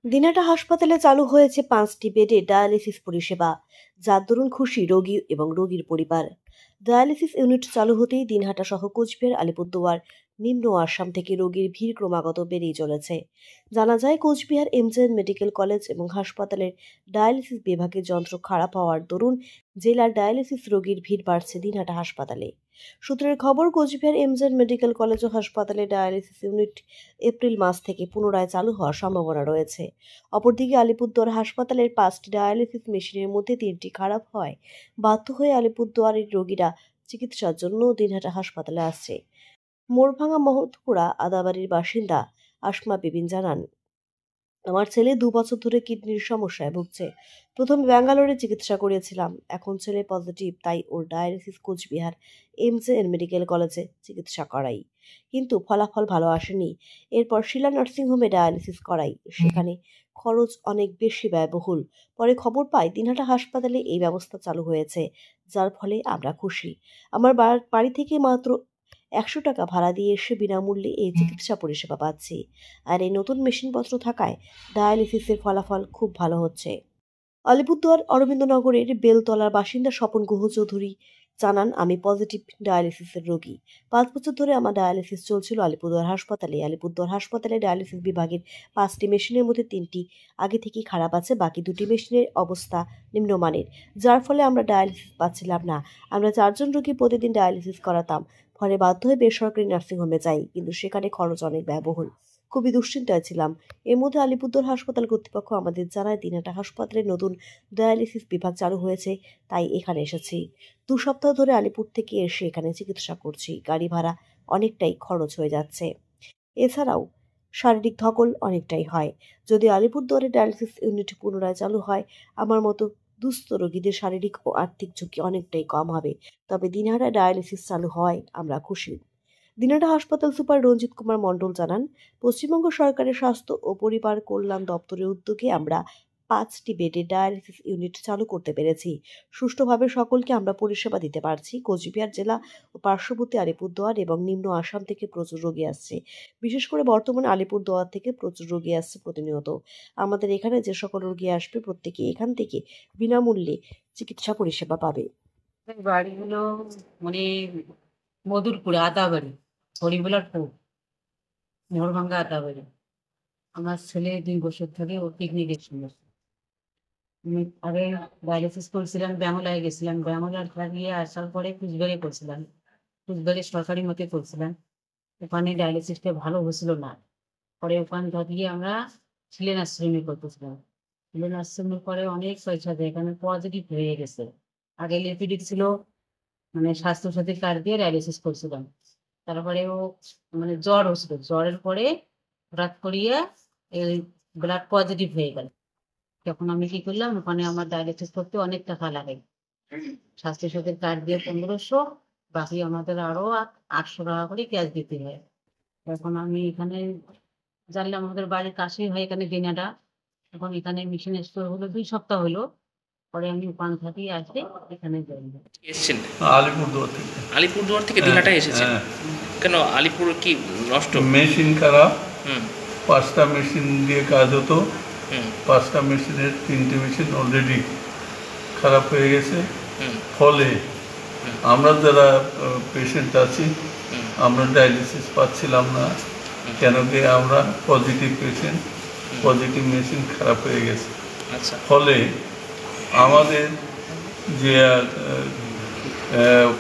দিনহাটা হাসপাতালে চালু হয়েছে ৫টি বেডে ডায়ালিসিস পরিষেবা, যার দরুন খুশি রোগী এবং রোগীর পরিবার। ডায়ালিসিস ইউনিট চালু হতেই দিনহাটা সহ কোচবিহার, আলিপুরদুয়ার, নিম্ন আসাম থেকে রোগীর ভিড় ক্রমাগত বেড়েই চলেছে। জানা যায়, কোচবিহার এমজেএন মেডিকেল কলেজ এবং হাসপাতালের ডায়ালিসিস বিভাগের যন্ত্র খারাপ হওয়ার দরুন জেলার ডায়ালিসিস রোগীর ভিড় বাড়ছে দিনহাটা হাসপাতালে। সূত্রের খবর, কোচবিহার এমজেএন মেডিকেল কলেজ ও হাসপাতালে ডায়ালিসিস ইউনিট এপ্রিল মাস থেকে পুনরায় চালু হওয়ার সম্ভাবনা রয়েছে। অপরদিকে আলিপুরদুয়ার হাসপাতালের ৫টি ডায়ালিসিস মেশিনের মধ্যে ৩টি খারাপ হয় বাধ্য হয়ে আলিপুরদুয়ারের রোগীরা চিকিৎসার জন্য দিনহাটা হাসপাতালে আসছে। মোড়ভাঙা মহৎপুরা আদাবাড়ির বাসিন্দা আসমা বিবিন জানান, আমার ছেলে ২ বছর ধরে কিডনির সমস্যায় ভুগছে। প্রথমে ব্যাঙ্গালোরে চিকিৎসা করিয়েছিলাম, এখন ছেলে পজিটিভ, তাই ওর ডায়ালিসিস কোচবিহার এমজেএন মেডিকেল কলেজে চিকিৎসা করাই, কিন্তু ফলাফল ভালো আসেনি। এরপর শিলা নার্সিংহোমে ডায়ালিসিস করাই, সেখানে খরচ অনেক বেশি ব্যয়বহুল। পরে খবর পাই দিনহাটা হাসপাতালে এই ব্যবস্থা চালু হয়েছে, যার ফলে আমরা খুশি। আমার বাড়ি থেকে মাত্র ১০০ টাকা ভাড়া দিয়ে এসে বিনামূল্যে এই চিকিৎসা পরিষেবা পাচ্ছি। আর এই নতুন মেশিনপত্র থাকায় ডায়ালিসিসের ফলাফল খুব ভালো হচ্ছে। আলিপুরদুয়ার অরবিন্দনগরের বেলতলার বাসিন্দা স্বপন গুহ চৌধুরী জানান, আমি পজিটিভ ডায়ালিসিসের রোগী। ৫ বছর ধরে আমার ডায়ালিসিস চলছিল আলিপুরদুয়ার হাসপাতালে। আলিপুরদুয়ার হাসপাতালে ডায়ালিসিস বিভাগের ৫টি মেশিনের মধ্যে ৩টি আগে থেকেই খারাপ আছে, বাকি ২টি মেশিনের অবস্থা নিম্নমানের, যার ফলে আমরা ডায়ালিসিস পাচ্ছিলাম না। আমরা ৪ জন রোগী প্রতিদিন ডায়ালিসিস করাতাম, ফলে বাধ্য হয়ে বেসরকারি নার্সিংহোমে যাই, কিন্তু সেখানে খরচ অনেক ব্যয়বহুল। খুবই দুশ্চিন্তায় ছিলাম। এর মধ্যে আলিপুরদুয়ার হাসপাতাল কর্তৃপক্ষ আমাদের জানায় দিনহাটা হাসপাতালে নতুন ডায়ালিসিস বিভাগ চালু হয়েছে, তাই এখানে এসেছি। ২ সপ্তাহ ধরে আলিপুর থেকে এসে এখানে চিকিৎসা করছি। গাড়ি ভাড়া অনেকটাই খরচ হয়ে যাচ্ছে। এছাড়াও শারীরিক ধকল অনেকটাই হয়। যদি আলিপুরদুয়ারে ডায়ালিসিস ইউনিট পুনরায় চালু হয়, আমার মতো দুস্থ রোগীদের শারীরিক ও আর্থিক ঝুঁকি অনেকটাই কম হবে। তবে দিনহাটায় ডায়ালিসিস চালু হওয়ায় আমরা খুশি। দিনহাটা হাসপাতাল সুপার রঞ্জিত কুমার মণ্ডল জানান, পশ্চিমবঙ্গ সরকারের স্বাস্থ্য ও পরিবার কল্যাণ দপ্তরের উদ্যোগে আমরা ৫টি বেডে ডায়ালিসিস ইউনিট চালু করতে পেরেছি। সুষ্ঠুভাবে সকলকে আমরা পরিষেবা দিতে পারছি। কোচবিহার জেলা ও পার্শ্ববর্তী আলিপুরদুয়ার এবং নিম্ন আসাম থেকে প্রচুর রোগী আসছে। বিশেষ করে বর্তমানে আলিপুরদুয়ার থেকে প্রচুর রোগী আসছে প্রতিনিয়ত। আমাদের এখানে যে সকল রোগী আসবে প্রত্যেকে এখান থেকে বিনামূল্যে চিকিৎসা পরিষেবা পাবে। বাড়ি হলো মানে মধুরপুরে আদাবাড়ি, হরিবোলার মোড়ভাঙ্গা আদাবাড়ি। আমার ছেলে ২ বছর ধরে ও পিকনিকের সমস্যা। আমি আগে ডায়ালিসিস করছিলাম, ব্যাঙ্গালোরে গেছিলাম। ব্যাঙ্গালোর গিয়ে আসার পরে কুচবিহারে করছিলাম। কুচবিহারে সরকারি মতে করছিলাম। ওখানে ডায়ালিসিসটা ভালো হচ্ছিল না। পরে ওখান থেকে আমরা শিলেন আশ্রমে করতেছিলাম। শিলেন আশ্রমের পরে অনেক পয়সা দিয়ে এখানে পজিটিভ হয়ে গেছে। আগে লিপিডিক ছিল, মানে স্বাস্থ্যসাথী কার্ড দিয়ে ডায়ালিসিস করছিলাম। তারপরে ও মানে জ্বর হচ্ছিল, জ্বরের পরে হঠাৎ করিয়া এই ব্লাড পজিটিভ হয়ে গেল। তখন আমি কি করলাম, ওখানে আমার ডায়ালিসিস করতে অনেক টাকা লাগে। স্বাস্থ্যসাথীর কার্ড দিয়ে ১৫০০, বাকি আমাদের আরো ৮০০ টাকা করে ক্যাশ দিতে হয়। এখন আমি এখানে জানলাম আমাদের বাড়ির কাছেই হয় এখানে দিনাটা। এখন এখানে মেশিন স্টোর হলো ২ সপ্তাহ হলো। পরে আমি ওখান থেকে আসে এখানে যাই। এসেছেন আলিপুরদুয়ার থেকে। আলিপুরদুয়ার থেকে দিনহাটায় এসেছেন? হ্যাঁ। কেন, আলিপুর কি নষ্ট? মেশিন খারাপ। হুম ৫টা মেশিন দিয়ে কাজ হতো। হুম ৫টা মেশিনের ৩টে মেশিন অলরেডি খারাপ হয়ে গেছে। হুম ফলে আমরা যারা পেশেন্ট আছি, আমরা ডায়ালিসিস পাচ্ছিলাম না। কেন কি আমরা পজিটিভ পেশেন্ট, পজিটিভ মেশিন খারাপ হয়ে গেছে। আচ্ছা ফলে আমাদের যে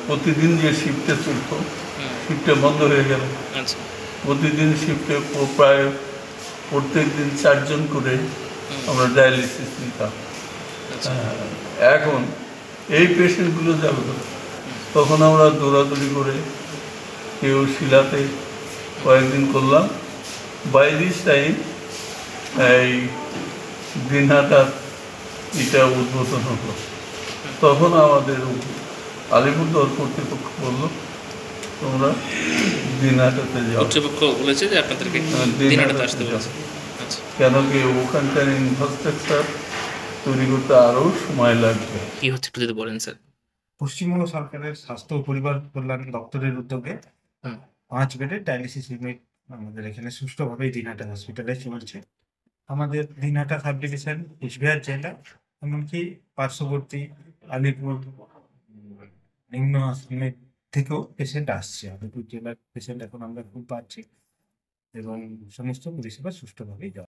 প্রতিদিন যে শিফটে চলত, শিফটে বন্ধ হয়ে গেল। আচ্ছা প্রতিদিন শিফটে প্রায় প্রত্যেক দিন ৪ জন করে আমরা ডায়ালিসিস নিতাম। আচ্ছা এখন এই পেশেন্টগুলো যাবে তো, তখন আমরা দৌড়াদৌড়ি করে কেউ শিলাতে কয়েকদিন করলাম। বাই দিস টাইম এই দিনহাটার এটা উদ্বোধন হলো। তখন আমাদের আলিপুরদুয়ার কর্তৃপক্ষ বললো, তোমরা দিনহাটাতে যাও। কর্তৃপক্ষ বলেছে যে আপনাদেরকে দিনহাটাতে আসতে বলেছে। আচ্ছা, কেন কি ওখানকার ইনফ্রাস্ট্রাকচার তৈরি করতে আরও সময় লাগবে। কি হচ্ছে একটু যদি বলেন স্যার। পশ্চিমবঙ্গ সরকারের স্বাস্থ্য ও পরিবার কল্যাণ দপ্তরের উদ্যোগে ৫ বেডের ডায়ালিসিস ইউনিট আমাদের এখানে সুষ্ঠুভাবেই দিনহাটা হসপিটালে চলছে। আমাদের দিনহাটা সাব ডিভিশন কুচবিহার জেলা, এমনকি পার্শ্ববর্তী আলিপুর নিম্ন আসামের থেকেও পেশেন্ট আসছে। আলিপুর জেলার পেশেন্ট এখন আমরা খুব পাচ্ছি এবং সমস্ত পরিষেবা সুষ্ঠুভাবেই দেওয়া